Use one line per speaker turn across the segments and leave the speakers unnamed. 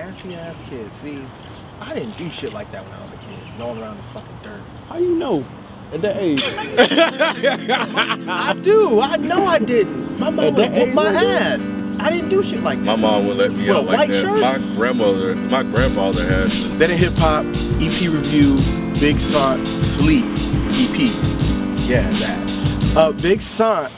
nasty ass kid. See, I didn't do shit like that when I was a kid, rolling around the fucking dirt.
How you know? At that age.
I do. I know I didn't. My mom would whoop my ass. I didn't do shit like that.
My mom would let me out like that.
Shirt?
My grandfather had.
Then in hip hop, EP review, Big Sant, sleEP, EP. Yeah, that. Big Sant,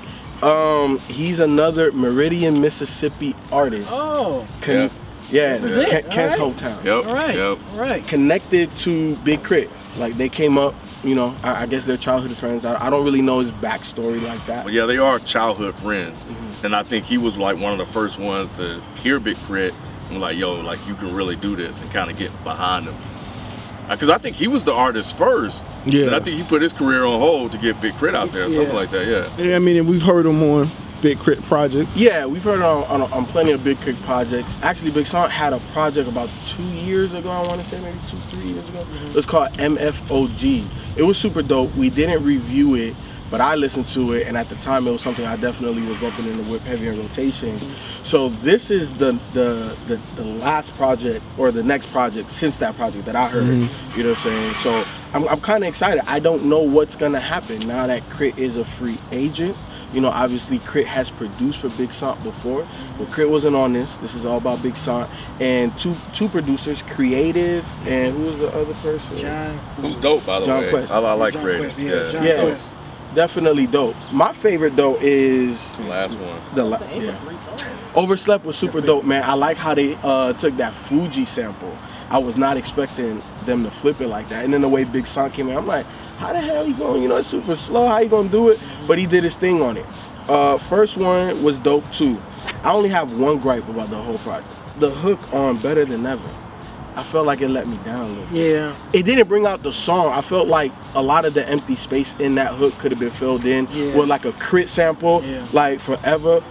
he's another Meridian, Mississippi artist.
Oh.
Kent's hometown.
Yep.
All right.
Connected to Big Crit. Like they came up, you know, I guess they're childhood friends. I don't really know his backstory like that.
Well, yeah, they are childhood friends. And I think he was like one of the first ones to hear Big Crit and like, yo, like you can really do this and kind of get behind him. Because I think he was the artist first.
Yeah.
And I think he put his career on hold to get Big Crit out there, something like that, yeah.
Yeah, I mean, and we've heard him on Big Crit projects.
Yeah, we've heard on plenty of Big Crit projects. Actually, Big Sant had a project about 2 years ago, I want to say maybe 2-3 years ago. It was called MFOG. It was super dope. We didn't review it, but I listened to it, and at the time it was something I definitely was bumping in the whip heavy in rotation. So this is the last project, or the next project since that project that I heard. You know what I'm saying? So I'm kind of excited. I don't know what's gonna happen now that Crit is a free agent. You know, obviously Crit has produced for Big Sant before, but Crit wasn't on this. This is all about Big Sant and two producers, Creative, and who was the other person?
John.
Who's dope, by the
John
way.
Quest.
I like
John
Creative.
Quest,
Yeah.
John
Yeah.
Quest.
Definitely dope. My favorite though is
The last one.
Overslept was super dope, man. I like how they took that Fuji sample. I was not expecting them to flip it like that. And then the way Big Sant came in, I'm like, how the hell you going? You know, it's super slow. How you gonna do it? But he did his thing on it. First one was dope too. I only have one gripe about the whole project. The hook on Better Than Ever. I felt like it let me down a little bit.
Yeah.
It didn't bring out the song. I felt like a lot of the empty space in that hook could have been filled in with like a Crit sample, like Forever,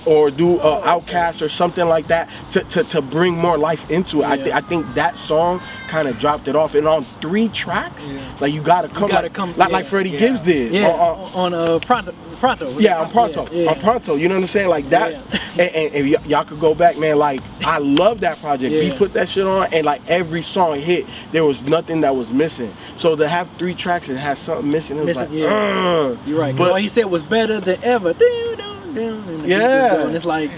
or do Outkast or something like that to bring more life into it. I think that song kind of dropped it off. And on 3 tracks, it's like you gotta come, like Freddie Gibbs did.
On Pronto.
Yeah, on Pronto. On Pronto, you know what I'm saying? Like that. And y'all could go back, man. Like, I love that project. We put that shit on, and like every song hit, there was nothing that was missing. So to have 3 tracks and have something missing, it was like,
You're right. But all he said was better than ever. And it's like,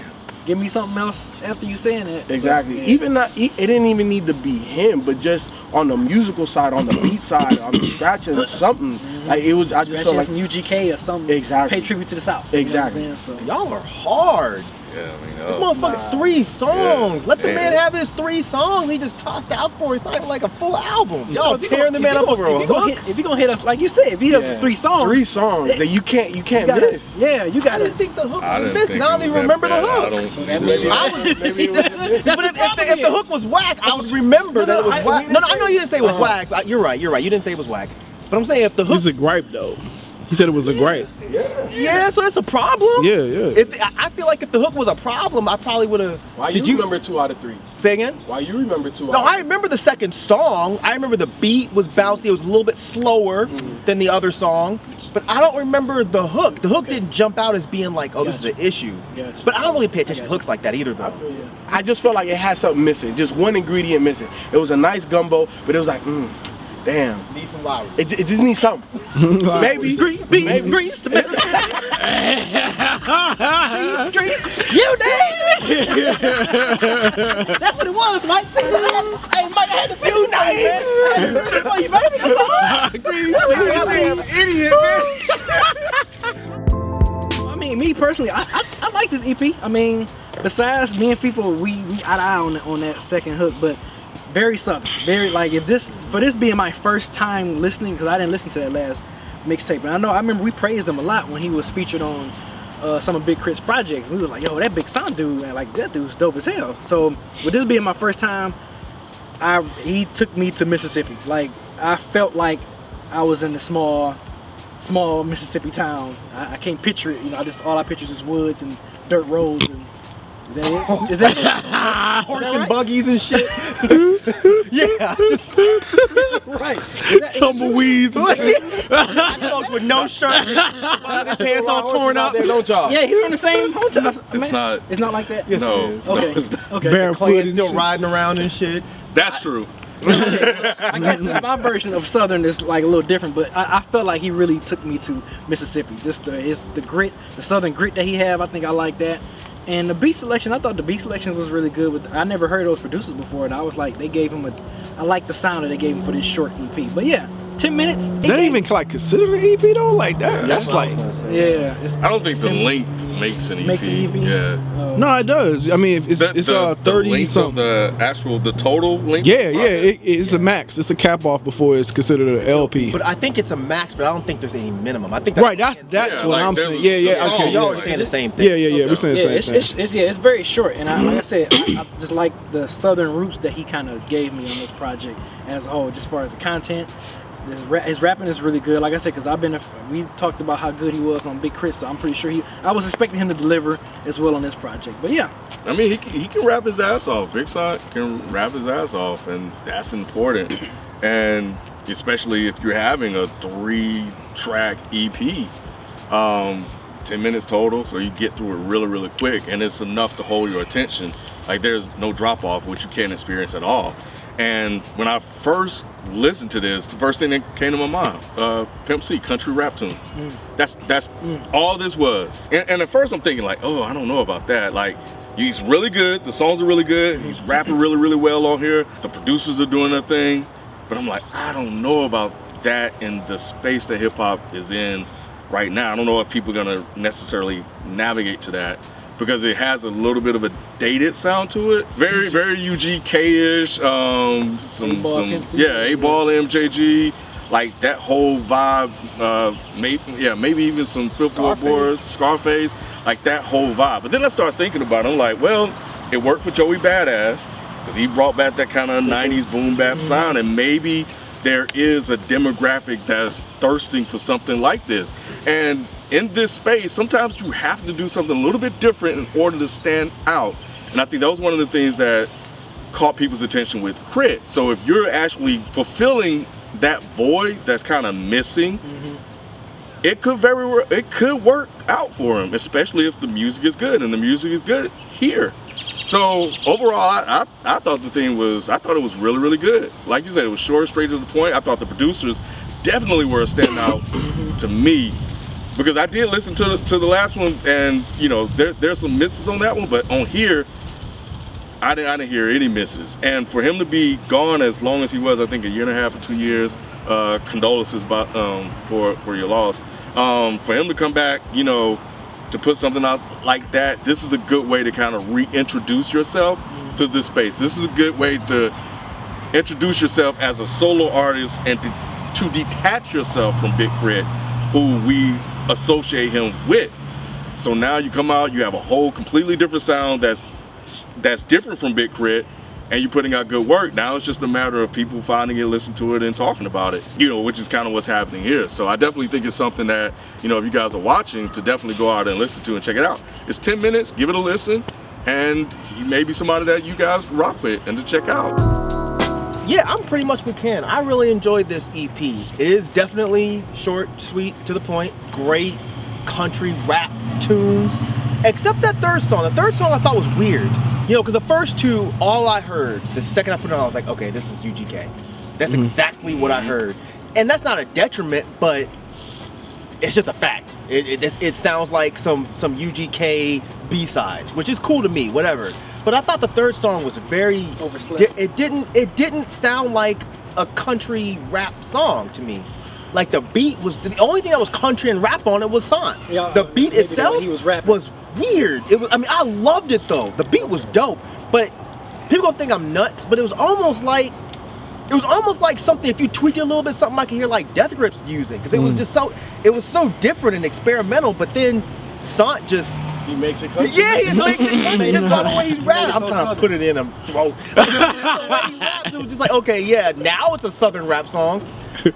give me something else after you saying that.
Exactly. So, even not, it didn't even need to be him, but just on the musical side, on the beat side, on the scratching or something. Like it was, I just felt like
some UGK or something.
Exactly.
Pay tribute to the South.
Exactly.
You know what I'm saying?
Y'all are hard.
Yeah, I mean,
this motherfucker 3 songs.
Yeah.
Let the man have his 3 songs. He just tossed out for it. It's not even like a full album. Y'all tearing the man up over a hook.
If you gonna hit us, like you said, if he does 3 songs.
3 songs that you can't miss.
Yeah, you gotta.
I didn't think the hook was missed. I don't even remember the hook. But if the hook was whack, I would remember that it was whack. No, I know you didn't say it was whack. You're right. You didn't say it was whack. But I'm saying if the hook.
It's a gripe though. He said it was a gripe.
Yeah, so it's a problem.
Yeah.
I feel like if the hook was a problem, I probably would have.
Why you remember 2 out of 3?
Say again?
Why you remember 2 out
No,
of 3?
I remember the second song. I remember the beat was bouncy. It was a little bit slower than the other song. But I don't remember the hook. The hook didn't jump out as being like, oh, this is an issue. But I don't really pay attention to hooks like that either, though.
I just felt like it had something missing. Just one ingredient missing. It was a nice gumbo, but it was like, damn.
Need some Lowry.
It just needs something. Maybe.
Greens, tomato.
You name it. That's what it was, Mike. Hey, Mike, I had to you name it. For you, baby.
Idiot, man.
I mean, me personally, I like this EP. I mean, besides me and FIFA, we eye to eye on that second hook, but very southern, very like for this being my first time listening, because I didn't listen to that last mixtape, and I remember we praised him a lot when he was featured on some of Big Crit's projects. We was like, yo, that Big Sant dude, man, like that dude's dope as hell. So with this being my first time, he took me to Mississippi. Like I felt like I was in a small Mississippi town. I can't picture it, you know. All I picture is woods and dirt roads. And is that it? Is that
horse and buggies and shit? Yeah. Right.
Tumbleweeds.
Folks with no shirt, their pants all torn up.
Don't y'all?
Yeah, he's from the same hotel.
It's not
like that.
Yes,
no,
it is.
Okay.
no, it's not.
Okay.
Barefoot
Clan
and
still
shit.
riding around and shit.
That's true.
I guess my version of Southern is like a little different, but I felt like he really took me to Mississippi. Just the grit, the Southern grit that he have. I think I like that. And the beat selection, I thought the beat selection was really good. I never heard those producers before, and I was like, they gave him I like the sound that they gave him for this short EP. But yeah, 10 minutes.
Is that even like considered an EP though? Like that? That's like.
Yeah.
I don't think the length makes an EP.
Makes an EP?
Yeah.
No, it does. I mean, it's
the
30
length
something.
of the total length.
Yeah, it's a max. It's a cap off before it's considered an LP.
But I think it's a max, but I don't think there's any minimum. I think
Right, that's
Yeah,
what
like,
I'm
there's
saying.
a-
Yeah,
the
okay.
song,
y'all
Yeah,
are saying the same
yeah,
thing.
we're saying
Yeah,
the same thing.
it's very short, and like I said, I just like the Southern roots that he kind of gave me on this project as a whole. Just as far as the content, his rapping is really good. Like I said, because we talked about how good he was on Big Crit, so I'm pretty sure I was expecting him to deliver as well on this project. But yeah,
I mean, he can rap his ass off. Big Sant can rap his ass off, and that's important. And especially if you're having a 3-track EP, 10 minutes total, so you get through it really, really quick, and it's enough to hold your attention. Like there's no drop off, which you can't experience at all. And when I first listened to this, the first thing that came to my mind, Pimp C, country rap tunes. That's all this was. And at first I'm thinking like, oh, I don't know about that. Like, he's really good, the songs are really good, he's rapping really, really well on here, the producers are doing their thing, but I'm like, I don't know about that in the space that hip hop is in right now. I don't know if people are gonna necessarily navigate to that, because it has a little bit of a dated sound to it. Very, very UGK-ish. A-Ball, MJG, like that whole vibe. Maybe even some Fifth Ward Boys, Scarface, like that whole vibe. But then I start thinking about it. I'm like, well, it worked for Joey Badass because he brought back that kind of 90s boom bap sound, and maybe there is a demographic that's thirsting for something like this. And in this space, sometimes you have to do something a little bit different in order to stand out. And I think that was one of the things that caught people's attention with Crit. So if you're actually fulfilling that void that's kind of missing, it could work out for him, especially if the music is good, and the music is good here. So overall, I thought it was really, really good. Like you said, it was short, straight to the point. I thought the producers definitely were a standout to me, because I did listen to the last one, and you know there's some misses on that one, but on here I didn't hear any misses. And for him to be gone as long as he was, I think 1.5 years or 2 years, condolences for your loss. For him to come back, you know, to put something out like that, this is a good way to kind of reintroduce yourself to this space. This is a good way to introduce yourself as a solo artist, and to detach yourself from Big Crit, who we associate him with. So now you come out, you have a whole completely different sound that's different from Big Crit, and you're putting out good work. Now it's just a matter of people finding it, listening to it, and talking about it, you know, which is kind of what's happening here. So I definitely think it's something that, you know, if you guys are watching, to definitely go out and listen to and check it out. It's 10 minutes, give it a listen, and he may be somebody that you guys rock with and to check out.
Yeah, I'm pretty much with Ken. I really enjoyed this EP. It is definitely short, sweet, to the point, great country rap tunes, except that third song. The third song I thought was weird. You know, because the first two, all I heard, the second I put it on, I was like, okay, this is UGK. That's exactly what I heard. And that's not a detriment, but it's just a fact. It sounds like some UGK B-sides, which is cool to me, whatever. But I thought the third song was very
Overslept.
It didn't sound like a country rap song to me. Like the beat was the only thing that was country and rap on it was Sant.
Yeah,
the beat
maybe the way
itself
he was rapping.
was weird. It was, I mean, I loved it though. The beat was dope, but people gonna think I'm nuts. But it was almost like something, if you tweak it a little bit, something I could hear like Death Grips using, because it was just so different and experimental. But then Sant just
He makes it country.
yeah, he makes it country just by the way he's rapping. I'm
so
trying to put it in him throat. Just the way he raps, it was just like, okay, yeah, now it's a southern rap song.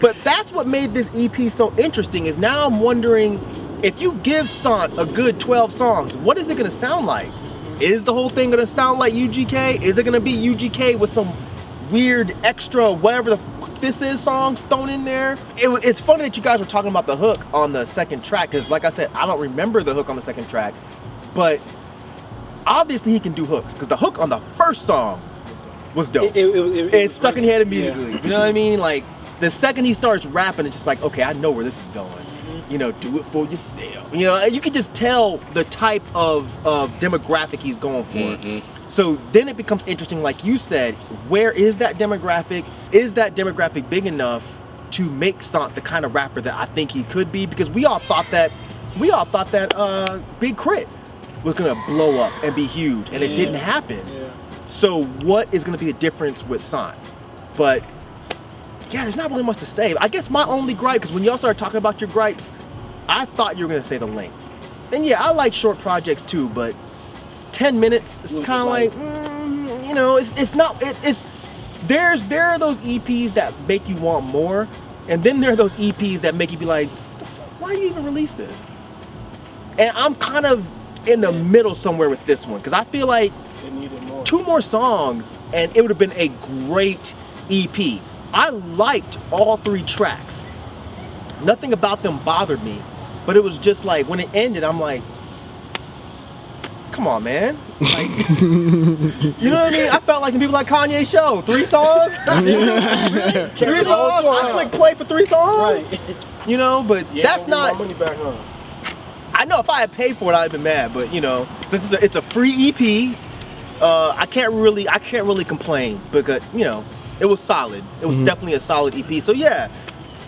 But that's what made this EP so interesting, is now I'm wondering, if you give Sant a good 12 songs, what is it gonna sound like? Is the whole thing gonna sound like UGK? Is it gonna be UGK with some weird extra whatever the fuck this is songs thrown in there? It's funny that you guys were talking about the hook on the second track, because like I said, I don't remember the hook on the second track, but obviously he can do hooks, because the hook on the first song was dope. It stuck in your head immediately. You know what I mean? Like, the second he starts rapping, it's just like, okay, I know where this is going. You know, do it for yourself. You know, you can just tell the type of demographic he's going for. So then it becomes interesting, like you said, where is that demographic? Is that demographic big enough to make Sant the kind of rapper that I think he could be? Because we all thought that Big Crit was gonna blow up and be huge, and it didn't happen. So what is gonna be the difference with Sant? But yeah, there's not really much to say. I guess my only gripe, because when y'all started talking about your gripes, I thought you were gonna say the length. And yeah, I like short projects too, but 10 minutes, it's kind of like, you know, there are those EPs that make you want more, and then there are those EPs that make you be like, why you even release this? And I'm kind of in the middle somewhere with this one, because I feel like 2 more songs and it would have been a great EP. I liked all 3 tracks. Nothing about them bothered me, but it was just like, when it ended, I'm like, come on, man. Like, you know what I mean? I felt like the people like Kanye show. 3 songs? Really? 3 songs? I click play for 3 songs? Right. You know, but that's not...
Money back, huh?
I know if I had paid for it, I'd have been mad, but you know, since it's a free EP, I can't really complain, because, you know, it was solid. It was definitely a solid EP. So yeah,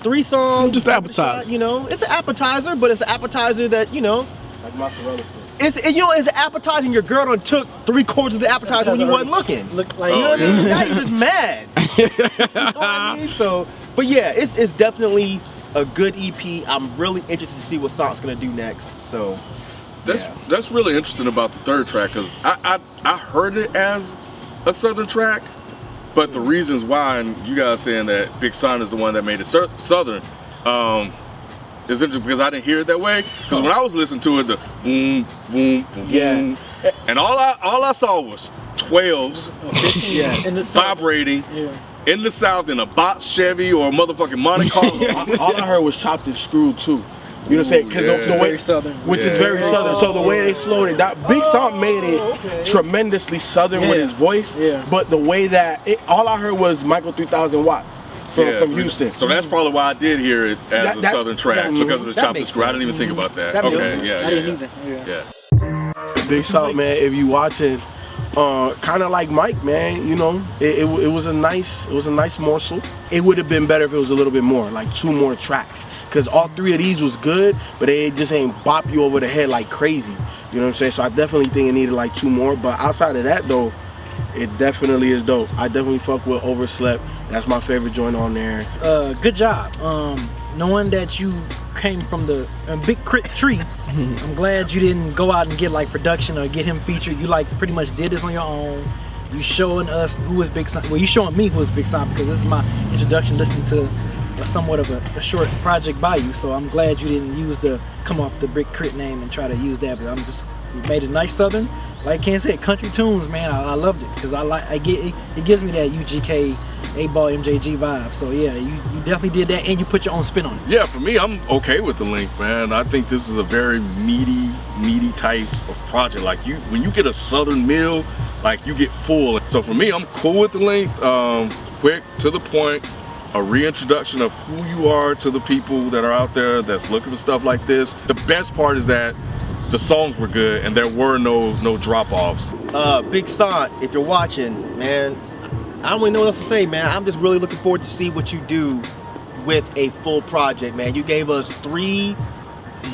3 songs.
Just appetizer.
You know, it's an appetizer, but it's an appetizer that, you know,
Like mozzarella sticks.
it's an appetizer, and your girl done took 3/4 of the appetizer when you wasn't looking.
Look like,
You know what I mean? Now you just mad. You know what I mean? So, but yeah, it's definitely a good EP. I'm really interested to see what Sant's gonna do next. So
That's really interesting about the 3rd track, because I heard it as a Southern track, but the reasons why, and you guys saying that Big Sant is the one that made it Southern, is interesting because I didn't hear it that way. Because when I was listening to it, the boom, boom, boom, boom, and all I saw was 12s vibrating in the South in a box Chevy or a motherfucking Monte Carlo.
All I heard was chopped and screwed too. You know what I'm saying? Because the way,
very Southern.
which is very Southern. So the way they slowed it down, Big Sant made it tremendously Southern with his voice. But the way that all I heard was Michael 3000 watts from Houston.
So that's probably why I did hear it as a Southern track, because of the chopped and screwed. I didn't even think about that. Okay,
I didn't either.
Yeah.
Big Sant, man, if you watching, kind of like Mike, man, you know, it was a nice morsel. It would have been better if it was a little bit more, like 2 more tracks, because all 3 of these was good, but they just ain't bop you over the head like crazy. You know what I'm saying? So I definitely think it needed like 2 more. But outside of that though, it definitely is dope. I definitely fuck with Overslept. That's my favorite joint on there.
Good job. Knowing that you came from the Big Crit tree, I'm glad you didn't go out and get like production or get him featured. You like pretty much did this on your own. You showing us who was Big Sant. Well, you showing me who was Big Sant, because this is my introduction listening to somewhat of a short project by you. So I'm glad you didn't come off the Big Crit name and try to use that. But you made it nice Southern. Like Ken said, country tunes, man. I loved it, because it gives me that UGK, 8-Ball, MJG vibe. So yeah, you definitely did that, and you put your own spin on it.
Yeah, for me, I'm okay with the length, man. I think this is a very meaty type of project. Like when you get a Southern meal, like you get full. So for me, I'm cool with the length. Quick, to the point, a reintroduction of who you are to the people that are out there that's looking for stuff like this. The best part is that the songs were good and there were no drop-offs.
Big Sant, if you're watching, man, I don't really know what else to say, man. I'm just really looking forward to see what you do with a full project, man. You gave us 3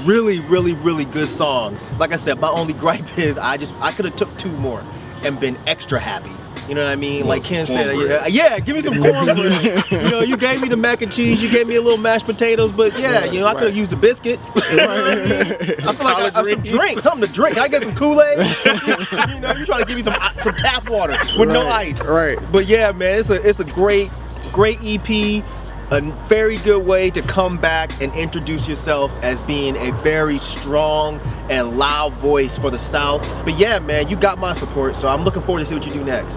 really good songs. Like I said, my only gripe is I could have took 2 more and been extra happy. You know what I mean? Like Ken said, yeah, give me some cornbread. You know, you gave me the mac and cheese, you gave me a little mashed potatoes, but yeah, you know, I could have used a biscuit. You know what I mean? I feel like I some drink, something to drink. I get some Kool-Aid. You know, you're trying to give me some tap water with no ice.
Right.
But yeah, man, it's a great EP. A very good way to come back and introduce yourself as being a very strong and loud voice for the South. But yeah, man, you got my support, so I'm looking forward to see what you do next.